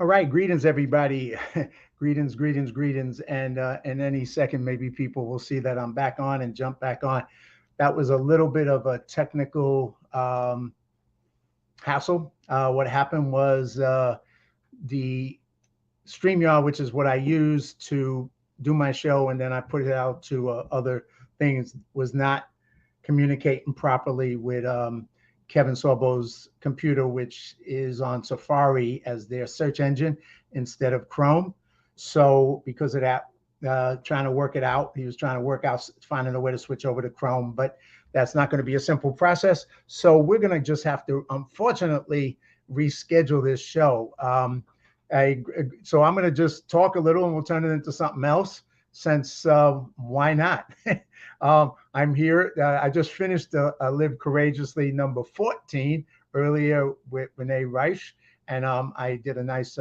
All right, greetings everybody. Greetings, greetings, greetings. And any second, maybe people will see that I'm back on and jump back on. That was a little bit of a technical hassle. What happened was the StreamYard, which is what I use to do my show, and then I put it out to other things, was not communicating properly with Kevin Sorbo's computer, which is on Safari as their search engine instead of Chrome. So because of that, trying to work it out, he was trying to work out finding a way to switch over to Chrome, but that's not going to be a simple process. So we're going to just have to, unfortunately, reschedule this show. So I'm going to just talk a little and we'll turn it into something else since why not? I'm here. I just finished Live Courageously number 14 earlier with Renee Reich, and I did a nice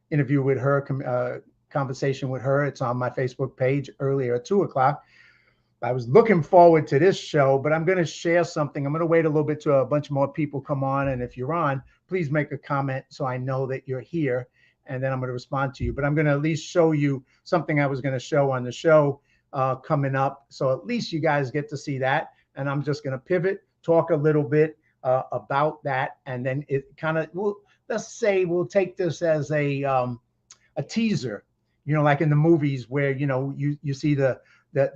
interview with her, conversation with her. It's on my Facebook page earlier at 2 o'clock. I was looking forward to this show, but I'm going to share something. I'm going to wait a little bit till a bunch more people come on. And if you're on, please make a comment so I know that you're here. And then I'm going to respond to you. But I'm going to at least show you something I was going to show on the show coming up. So at least you guys get to see that. And I'm just going to pivot, talk a little bit about that. And then it kind of, let's say we'll take this as a teaser, like in the movies where, you see the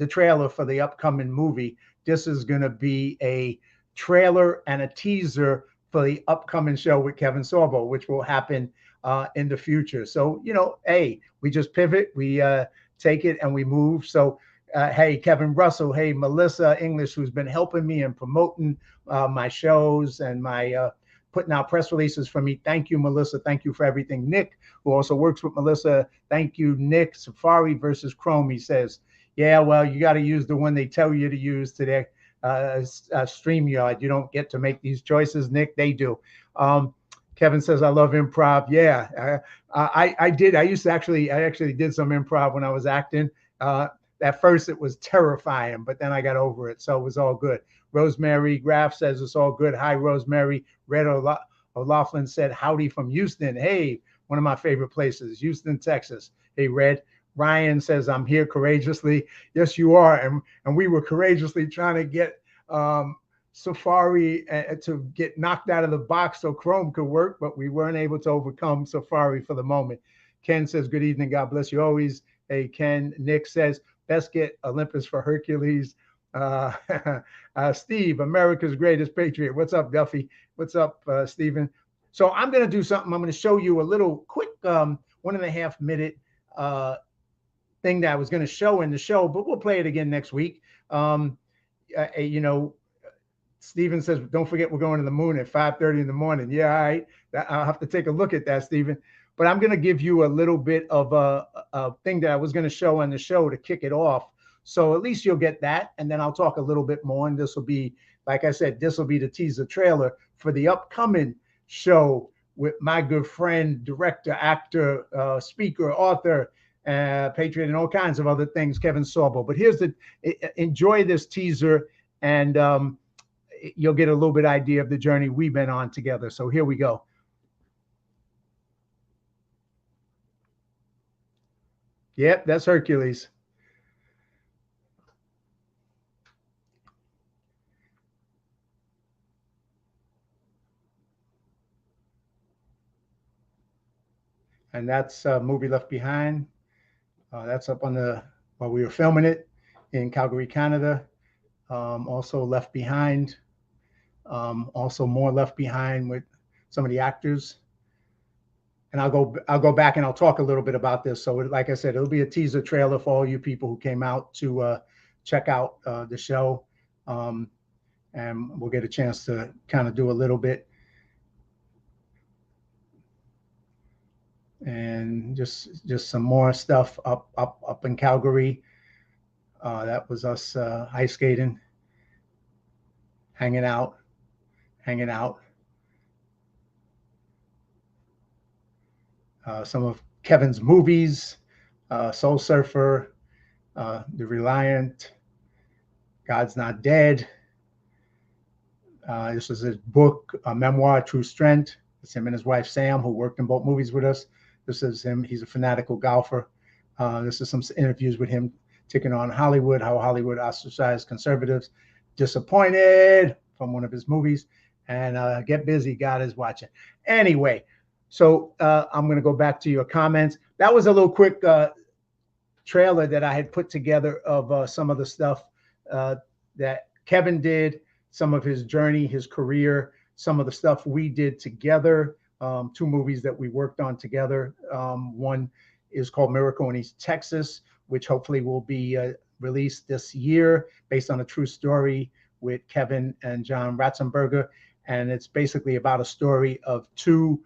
trailer for the upcoming movie. This is going to be a trailer and a teaser for the upcoming show with Kevin Sorbo, which will happen in the future. So, hey, we just pivot, we take it and we move. So, hey, Kevin Russell, hey, Melissa English, who's been helping me and promoting my shows and my putting out press releases for me. Thank you, Melissa. Thank you for everything. Nick, who also works with Melissa. Thank you, Nick. Safari versus Chrome, he says. Yeah, well, you got to use the one they tell you to use to their StreamYard. You don't get to make these choices, Nick. They do. Kevin says, I love improv. Yeah, I did. I actually did some improv when I was acting. At first, it was terrifying, but then I got over it. So it was all good. Rosemary Graff says it's all good. Hi, Rosemary. Red O'Laughlin said, howdy from Houston. Hey, one of my favorite places, Houston, Texas. Hey, Red. Ryan says, I'm here courageously. Yes, you are. And we were courageously trying to get Safari to get knocked out of the box so Chrome could work, but we weren't able to overcome Safari for the moment. Ken says, good evening. God bless you always. Hey, Ken. Nick says, best get Olympus for Hercules. Steve, America's greatest patriot. What's up, Duffy? What's up, Stephen? So I'm going to do something. I'm going to show you a little quick 1.5 minute thing that I was going to show in the show, but we'll play it again next week. Steven says, don't forget we're going to the moon at 5:30 in the morning. Yeah, all right. I'll have to take a look at that, Steven. But I'm going to give you a little bit of a thing that I was going to show on the show to kick it off. So at least you'll get that. And then I'll talk a little bit more. And this will be, like I said, this will be the teaser trailer for the upcoming show with my good friend, director, actor, speaker, author, patriot, and all kinds of other things, Kevin Sorbo. But enjoy this teaser, and you'll get a little bit idea of the journey we've been on together. So here we go. Yep, that's Hercules. And that's movie Left Behind. That's up on while we were filming it in Calgary, Canada. Also Left Behind. Also more Left Behind with some of the actors. And I'll go back and I'll talk a little bit about this. So like I said, it'll be a teaser trailer for all you people who came out to check out the show. And we'll get a chance to kind of do a little bit. And just some more stuff up in Calgary. That was us ice skating, hanging out. Some of Kevin's movies, Soul Surfer, The Reliant, God's Not Dead. This is his book, a memoir, True Strength. It's him and his wife, Sam, who worked in both movies with us. This is him. He's a fanatical golfer. This is some interviews with him taking on Hollywood, how Hollywood ostracized conservatives, disappointed from one of his movies. And get busy, God is watching. Anyway, so I'm going to go back to your comments. That was a little quick trailer that I had put together of some of the stuff that Kevin did, some of his journey, his career, some of the stuff we did together, 2 movies that we worked on together. One is called Miracle in East Texas, which hopefully will be released this year based on a true story with Kevin and John Ratzenberger. And it's basically about a story of two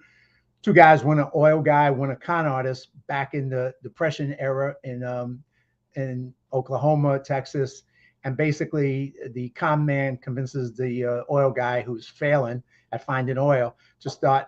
guys, one an oil guy, one a con artist, back in the Depression era in Oklahoma, Texas. And basically the con man convinces the oil guy, who's failing at finding oil, to start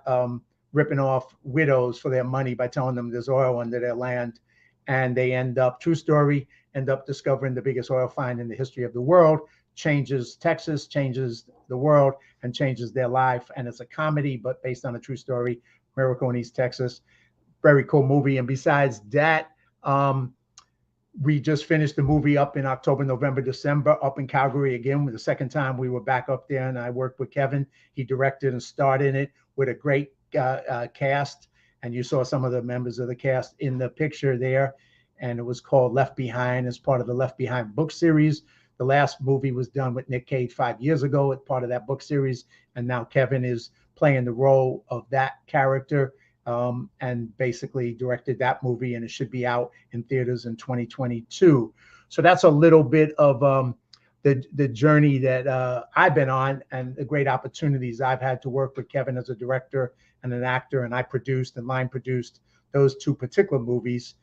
ripping off widows for their money by telling them there's oil under their land. And they end up, true story, end up discovering the biggest oil find in the history of the world, changes Texas, changes the world, and changes their life. And it's a comedy, but based on a true story, Miracle in East Texas. Very cool movie. And besides that, we just finished the movie up in October, November, December, up in Calgary again. The second time we were back up there, and I worked with Kevin. He directed and starred in it with a great cast. And you saw some of the members of the cast in the picture there. And it was called Left Behind, as part of the Left Behind book series. The last movie was done with Nick Cage 5 years ago as part of that book series. And now Kevin is playing the role of that character, and basically directed that movie, and it should be out in theaters in 2022. So that's a little bit of the journey that I've been on, and the great opportunities I've had to work with Kevin as a director and an actor. And I produced and line produced those 2 particular movies.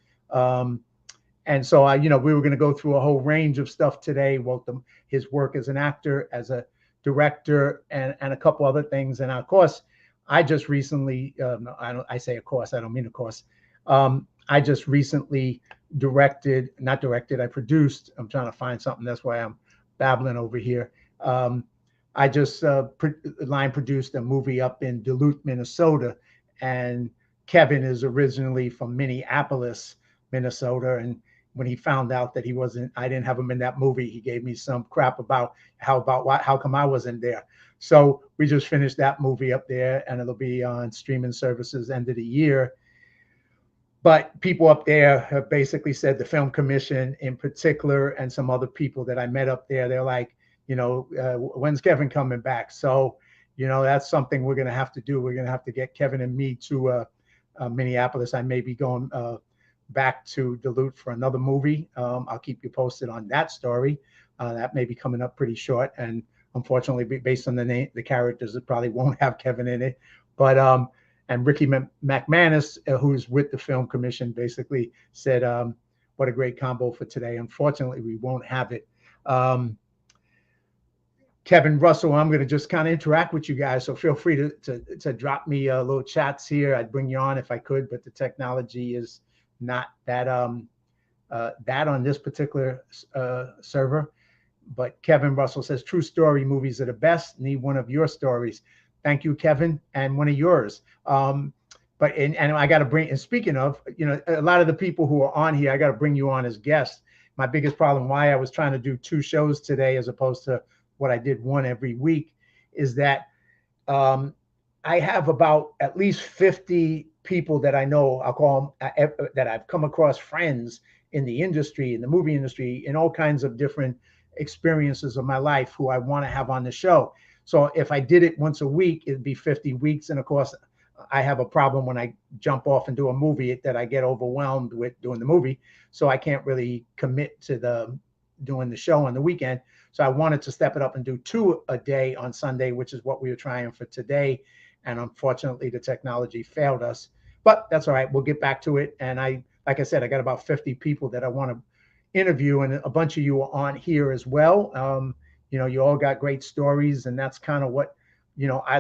And so we were going to go through a whole range of stuff today, both his work as an actor, as a director, and a couple other things. And of course, I just recently, I say of course, I don't mean of course. I just recently I produced, I'm trying to find something, that's why I'm babbling over here. I just line produced a movie up in Duluth, Minnesota. And Kevin is originally from Minneapolis, Minnesota. And when he found out that I didn't have him in that movie, he gave me some crap about how come I wasn't there. So we just finished that movie up there, and it'll be on streaming services end of the year. But people up there have basically said, the Film Commission in particular, and some other people that I met up there, they're like, when's Kevin coming back? So, that's something we're going to have to do. We're going to have to get Kevin and me to Minneapolis. I may be going back to Duluth for another movie. I'll keep you posted on that story. That may be coming up pretty short, and unfortunately, based on the characters, it probably won't have Kevin in it. But and Ricky McManus, who's with the Film Commission, basically said, "What a great combo for today." Unfortunately, we won't have it. Kevin Russell, I'm going to just kind of interact with you guys, so feel free to drop me little chats here. I'd bring you on if I could, but the technology is not that on this particular server. But Kevin Russell says, true story movies are the best. Need one of your stories. Thank you, Kevin, and one of yours. But I got to bring, and speaking of, a lot of the people who are on here, I got to bring you on as guests. My biggest problem, why I was trying to do 2 shows today as opposed to what I did one every week, is that I have about at least 50 people that I know, I'll call them, that I've come across, friends in the industry, in the movie industry, in all kinds of different experiences of my life, who I want to have on the show. So if I did it once a week, it'd be 50 weeks. And of course, I have a problem when I jump off and do a movie that I get overwhelmed with doing the movie. So I can't really commit to doing the show on the weekend. So I wanted to step it up and do 2 a day on Sunday, which is what we were trying for today. And unfortunately, the technology failed us. But that's all right. We'll get back to it. And like I said, I got about 50 people that I want to interview, and a bunch of you are on here as well. You all got great stories, and that's kind of what I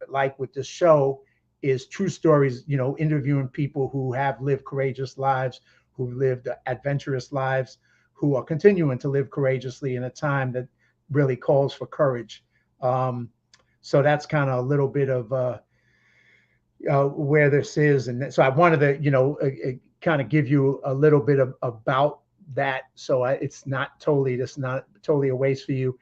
like with this show, is true stories. Interviewing people who have lived courageous lives, who lived adventurous lives, who are continuing to live courageously in a time that really calls for courage. So that's kind of a little bit of where this is. And so I wanted to, kind of give you a little bit about that. So it's not totally a waste for you.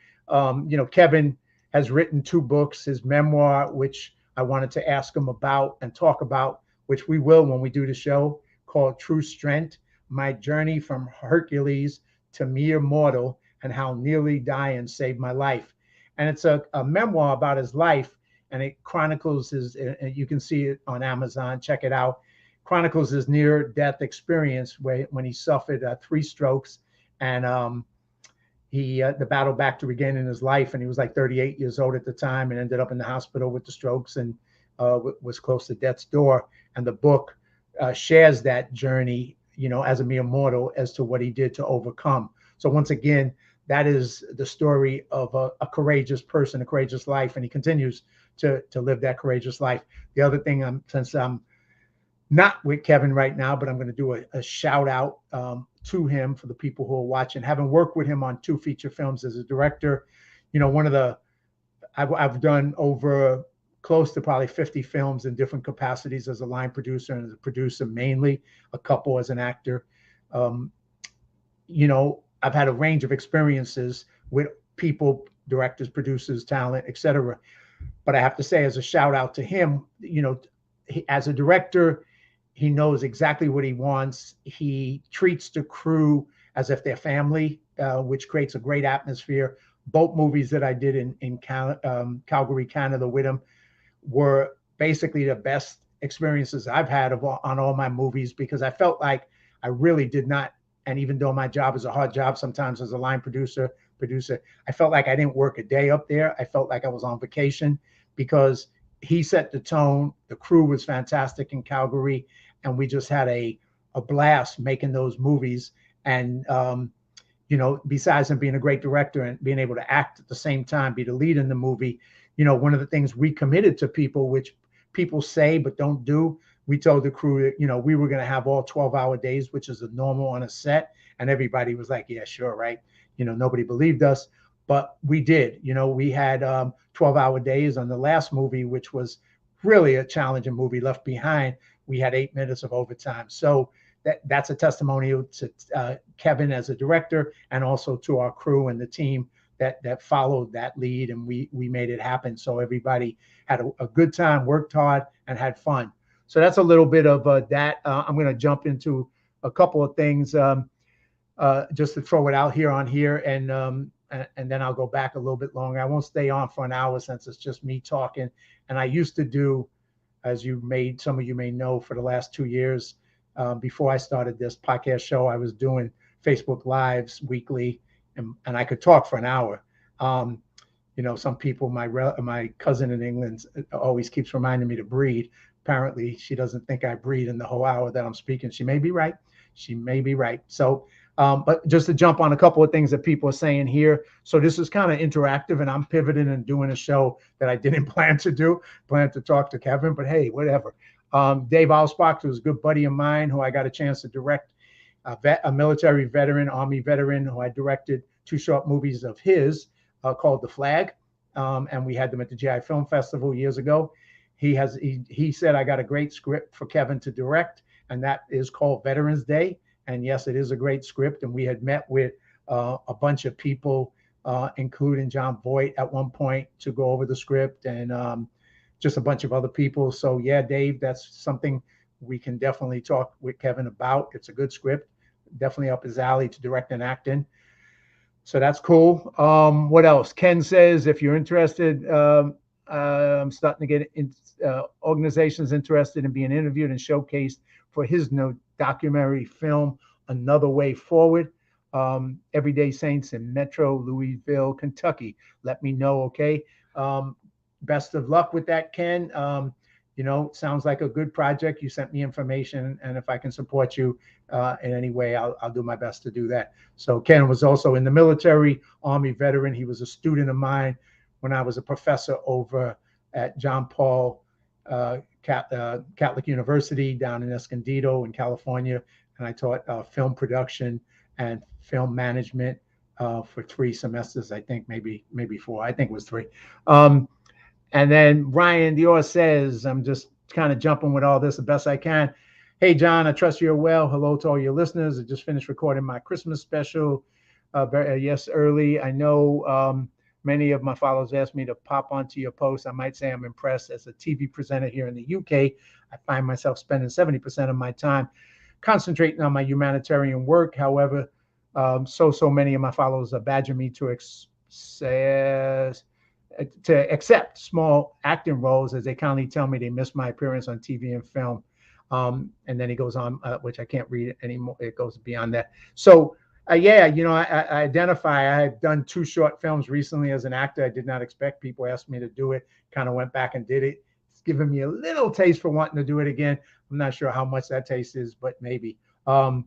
Kevin has written 2 books, his memoir, which I wanted to ask him about and talk about, which we will when we do the show, called True Strength: My Journey from Hercules to Mere Mortal and How Nearly Dying Saved My Life. And it's a memoir about his life, and it chronicles his, and you can see it on Amazon, check it out, chronicles his near-death experience when he suffered 3 strokes, and he the battle back to regaining his life, and he was like 38 years old at the time, and ended up in the hospital with the strokes, and was close to death's door. And the book shares that journey, as a mere mortal, as to what he did to overcome. So once again, that is the story of a courageous person, a courageous life, and he continues to live that courageous life. The other thing, since I'm not with Kevin right now, but I'm going to do a shout out to him for the people who are watching. Having worked with him on 2 feature films as a director, I've done over close to probably 50 films in different capacities as a line producer and as a producer, mainly, a couple as an actor. I've had a range of experiences with people, directors, producers, talent, etc. But I have to say, as a shout out to him, as a director, he knows exactly what he wants. He treats the crew as if they're family, which creates a great atmosphere. Both movies that I did in Calgary, Canada with him were basically the best experiences I've had on all my movies, because I felt like I really did not, and even though my job is a hard job sometimes as a line producer, I felt like I didn't work a day up there. I felt like I was on vacation, because he set the tone. The crew was fantastic in Calgary, and we just had a blast making those movies. And besides him being a great director and being able to act at the same time, be the lead in the movie, one of the things we committed to people, which people say but don't do, we told the crew that, we were going to have all 12-hour days, which is a normal on a set. And everybody was like, yeah, sure, right. Nobody believed us, but we did. We had 12-hour days on the last movie, which was really a challenging movie, Left Behind. We had 8 minutes of overtime. So that's a testimonial to Kevin as a director, and also to our crew and the team that followed that lead, and we made it happen. So everybody had a good time, worked hard, and had fun. So that's a little bit of that. I'm going to jump into a couple of things just to throw it out here, and then I'll go back a little bit longer. I won't stay on for an hour since it's just me talking. And I used to do, as some of you may know, for the last 2 years, before I started this podcast show, I was doing Facebook Lives weekly, and I could talk for an hour. Some people, my cousin in England always keeps reminding me to breathe. Apparently, she doesn't think I breathe in the whole hour that I'm speaking. She may be right. So, but just to jump on a couple of things that people are saying here. So this is kind of interactive, and I'm pivoting and doing a show that I didn't plan to talk to Kevin, but hey, whatever. Dave Alsbach, who's a good buddy of mine, who I got a chance to direct, a military veteran, Army veteran, who I directed 2 short movies of his called The Flag, and we had them at the GI Film Festival years ago. He said, I got a great script for Kevin to direct, and that is called Veterans Day. And yes, it is a great script. And we had met with a bunch of people, including John Voight at one point, to go over the script, and just a bunch of other people. So yeah, Dave, that's something we can definitely talk with Kevin about. It's a good script, definitely up his alley to direct and act in. So that's cool. What else? Ken says, if you're interested, I'm starting to get organizations interested in being interviewed and showcased for his documentary film, Another Way Forward. Everyday Saints in Metro Louisville, Kentucky. Let me know, okay? Best of luck with that, Ken. Sounds like a good project. You sent me information, and if I can support you in any way, I'll do my best to do that. So Ken was also in the military, Army veteran. He was a student of mine when I was a professor over at John Paul Catholic University down in Escondido in California, and I taught film production and film management for 3 semesters. I think maybe 4. I think it was 3. And then Ryan Dior says, I'm just kind of jumping with all this the best I can. Hey, John, I trust you're well. Hello to all your listeners. I just finished recording my Christmas special. Yes, early. I know many of my followers asked me to pop onto your post. I might say I'm impressed. As a TV presenter here in the UK, I find myself spending 70% of my time concentrating on my humanitarian work. However, so many of my followers are badgering me to accept small acting roles, as they kindly tell me they miss my appearance on TV and film. And then he goes on, which I can't read it anymore. It goes beyond that. So, yeah, I identify. I had done 2 short films recently as an actor. I did not expect. People asked me to do it. Kind of went back and did it. It's given me a little taste for wanting to do it again. I'm not sure how much that taste is, but maybe. And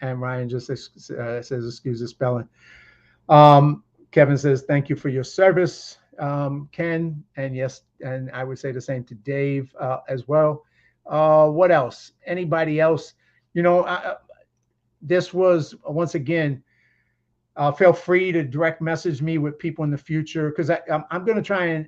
Ryan just says, excuse the spelling. Kevin says, thank you for your service, Ken. And yes, and I would say the same to Dave as well. What else? Anybody else? This was, once again, feel free to direct message me with people in the future, because I'm going to try and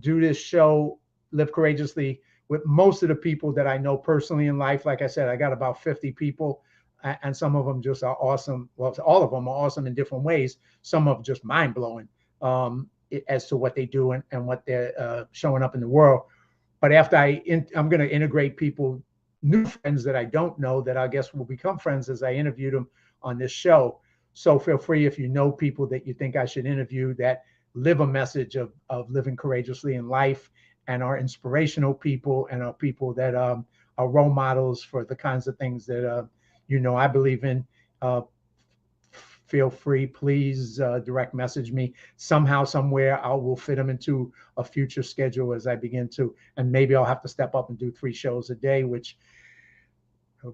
do this show, Live Courageously, with most of the people that I know personally in life. Like I said, I got about 50 people, and some of them just are awesome. Well, all of them are awesome in different ways. Some of them just mind blowing as to what they do and what they're showing up in the world. But after I'm going to integrate people, new friends that I don't know, that I guess will become friends as I interview them on this show. So feel free, if you know people that you think I should interview that live a message of living courageously in life, and are inspirational people, and are people that are role models for the kinds of things that I believe in. Feel free, please direct message me somehow, somewhere. I will fit them into a future schedule as I begin to, and maybe I'll have to step up and do 3 shows a day, which,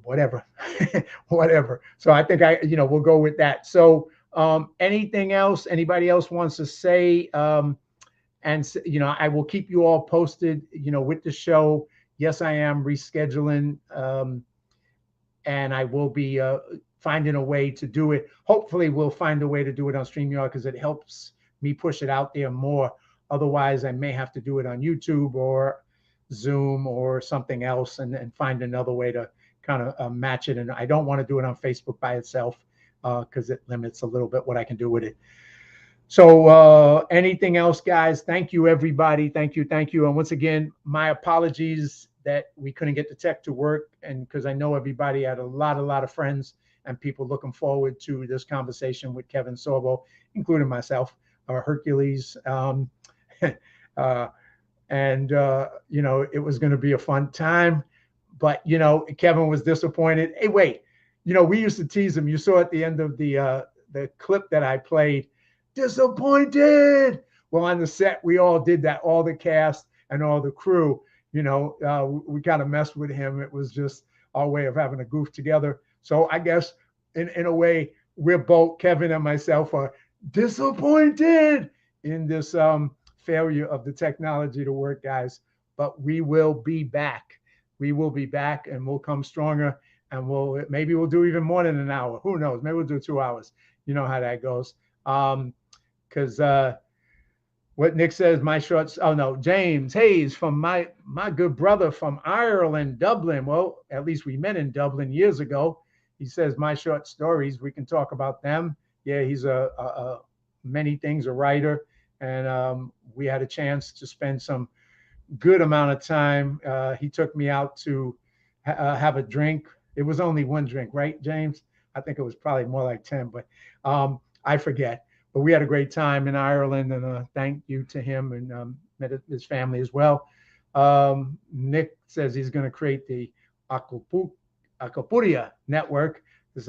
whatever. So I think we'll go with that. So anything else anybody else wants to say? And I will keep you all posted, with the show. Yes, I am rescheduling, and I will be finding a way to do it. Hopefully we'll find a way to do it on StreamYard, because it helps me push it out there more. Otherwise, I may have to do it on YouTube or Zoom or something else, and find another way to kind of match it. And I don't want to do it on Facebook by itself, because it limits a little bit what I can do with it. So anything else, guys? Thank you, everybody. Thank you. And once again, my apologies that we couldn't get the tech to work, and because I know everybody had a lot of friends and people looking forward to this conversation with Kevin Sorbo, including myself, Hercules. And it was going to be a fun time. But, Kevin was disappointed. Hey, wait, we used to tease him. You saw at the end of the clip that I played, disappointed. Well, on the set, we all did that, all the cast and all the crew. We kind of messed with him. It was just our way of having a goof together. So I guess in a way, we're both, Kevin and myself, are disappointed in this failure of the technology to work, guys. But we will be back. We will be back, and we'll come stronger, and maybe we'll do even more than an hour. Who knows? Maybe we'll do 2 hours. You know how that goes. Because what Nick says, my shorts. Oh no, James Hayes from my good brother from Ireland, Dublin. Well, at least we met in Dublin years ago. He says my short stories. We can talk about them. Yeah, he's a many things, a writer, and we had a chance to spend some good amount of time. He took me out to have a drink. It was only 1 drink, right, James? I think it was probably more like 10, but I forget. But we had a great time in Ireland, and thank you to him, and met his family as well. Nick says he's going to create the Acapulco Network. It's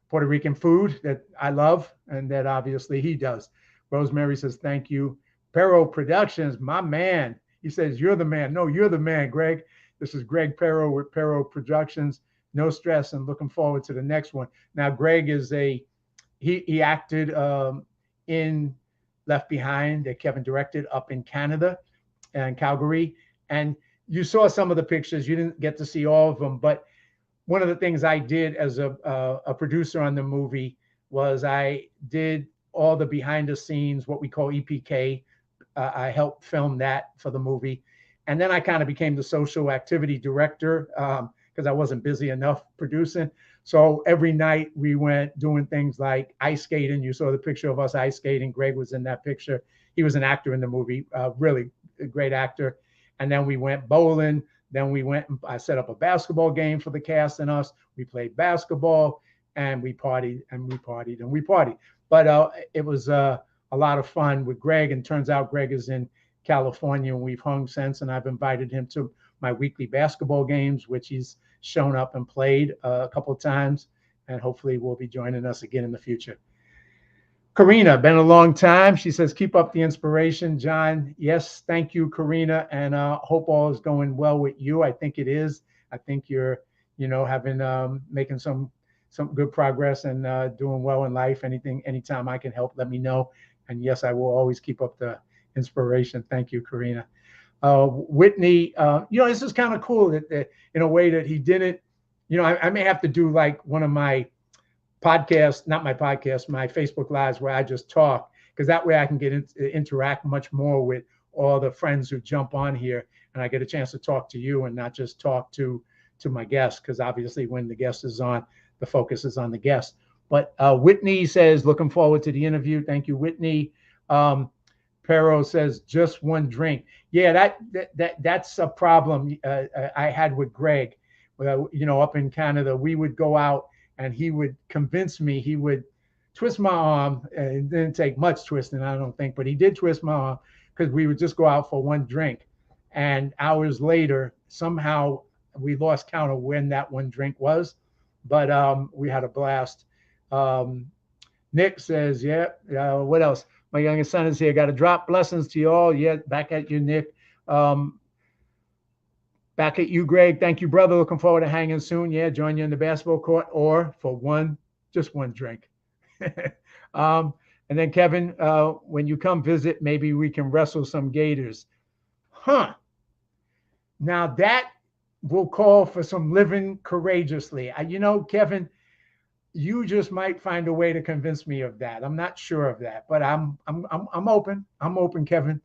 Puerto Rican food that I love, and that obviously he does. Rosemary says, thank you. Pero Productions, my man. He says, you're the man. No, you're the man, Greg. This is Greg Pero with Pero Productions. No stress, and looking forward to the next one. Now, Greg is he acted in Left Behind that Kevin directed up in Canada and Calgary. And you saw some of the pictures. You didn't get to see all of them. But one of the things I did as a producer on the movie was I did all the behind the scenes, what we call EPK. I helped film that for the movie. And then I kind of became the social activity director because I wasn't busy enough producing. So every night we went doing things like ice skating. You saw the picture of us ice skating. Greg was in that picture. He was an actor in the movie, really a great actor. And then we went bowling. Then we went and I set up a basketball game for the cast and us. We played basketball and we partied and we partied and we partied. But it was a lot of fun with Greg. And turns out Greg is in California and we've hung since. And I've invited him to my weekly basketball games, which he's shown up and played a couple of times. And hopefully will be joining us again in the future. Karina, been a long time. She says, keep up the inspiration, John. Yes, thank you, Karina. And hope all is going well with you. I think it is. I think you're, having making some good progress and doing well in life. Anytime I can help, let me know. And yes, I will always keep up the inspiration. Thank you, Karina. Whitney, this is kind of cool that in a way that he didn't, I may have to do like one of my podcast, not my podcast, my Facebook Lives where I just talk, because that way I can interact much more with all the friends who jump on here, and I get a chance to talk to you and not just talk to my guest, because obviously when the guest is on, the focus is on the guest. But Whitney says, looking forward to the interview. Thank you, Whitney. Pero says, just one drink. Yeah, that's a problem I had with Greg. Up in Canada, we would go out and he would convince me, he would twist my arm, and it didn't take much twisting, I don't think, but he did twist my arm because we would just go out for one drink. And hours later, somehow we lost count of when that one drink was, but we had a blast. Nick says, what else? My youngest son is here. Got to drop blessings to you all. Yeah, back at you, Nick. Back at you, Greg. Thank you, brother. Looking forward to hanging soon. Yeah, join you in the basketball court or for just one drink. And then Kevin, when you come visit, maybe we can wrestle some gators. Huh. Now that will call for some living courageously. Kevin, you just might find a way to convince me of that. I'm not sure of that, but I'm open. I'm open, Kevin.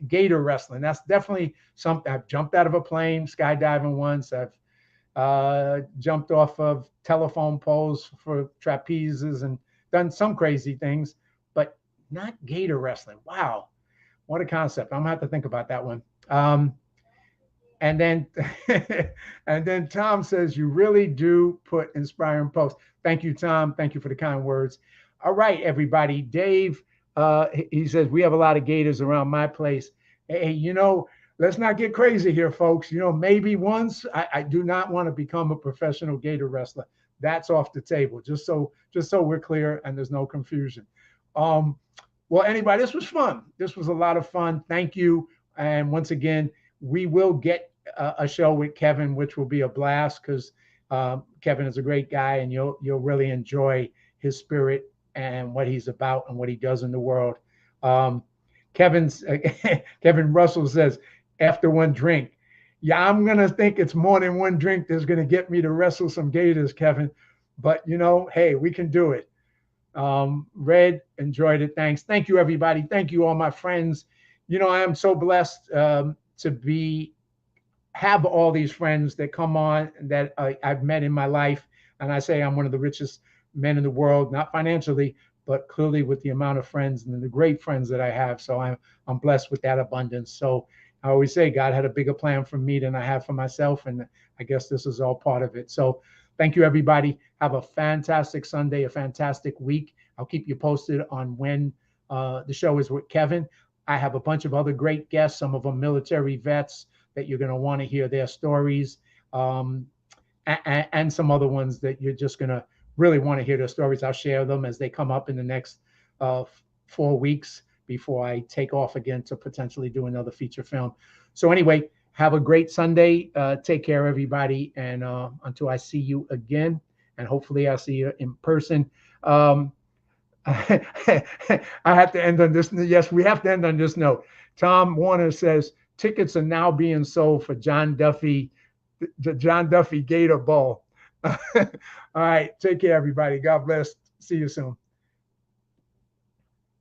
Gator wrestling. That's definitely something. I've jumped out of a plane, skydiving once. I've jumped off of telephone poles for trapezes and done some crazy things, but not gator wrestling. Wow. What a concept. I'm gonna have to think about that one. And then Tom says, you really do put inspiring posts. Thank you, Tom. Thank you for the kind words. All right, everybody. Dave, he says, we have a lot of gators around my place. Hey, let's not get crazy here, folks. Maybe once I do not want to become a professional gator wrestler. That's off the table, just so we're clear and there's no confusion. Well, anybody, this was fun. This was a lot of fun. Thank you. And once again, we will get a show with Kevin, which will be a blast because Kevin is a great guy and you'll really enjoy his spirit and what he's about and what he does in the world. Kevin Russell says, after one drink. Yeah, I'm going to think it's more than one drink that's going to get me to wrestle some gators, Kevin. But, hey, we can do it. Red, enjoyed it. Thanks. Thank you, everybody. Thank you, all my friends. I am so blessed to have all these friends that come on that I've met in my life. And I say I'm one of the richest men in the world, not financially, but clearly with the amount of friends and the great friends that I have. So I'm blessed with that abundance. So I always say God had a bigger plan for me than I have for myself. And I guess this is all part of it. So thank you, everybody. Have a fantastic Sunday, a fantastic week. I'll keep you posted on when the show is with Kevin. I have a bunch of other great guests, some of them military vets that you're going to want to hear their stories, and some other ones that you're just going to really want to hear their stories. I'll share them as they come up in the next 4 weeks before I take off again to potentially do another feature film. So anyway, have a great Sunday. Take care, everybody. And until I see you again, and hopefully I'll see you in person. I have to end on this. Yes, we have to end on this note. Tom Warner says tickets are now being sold for John Duffy, the John Duffy Gator Bowl. All right. Take care, everybody. God bless. See you soon.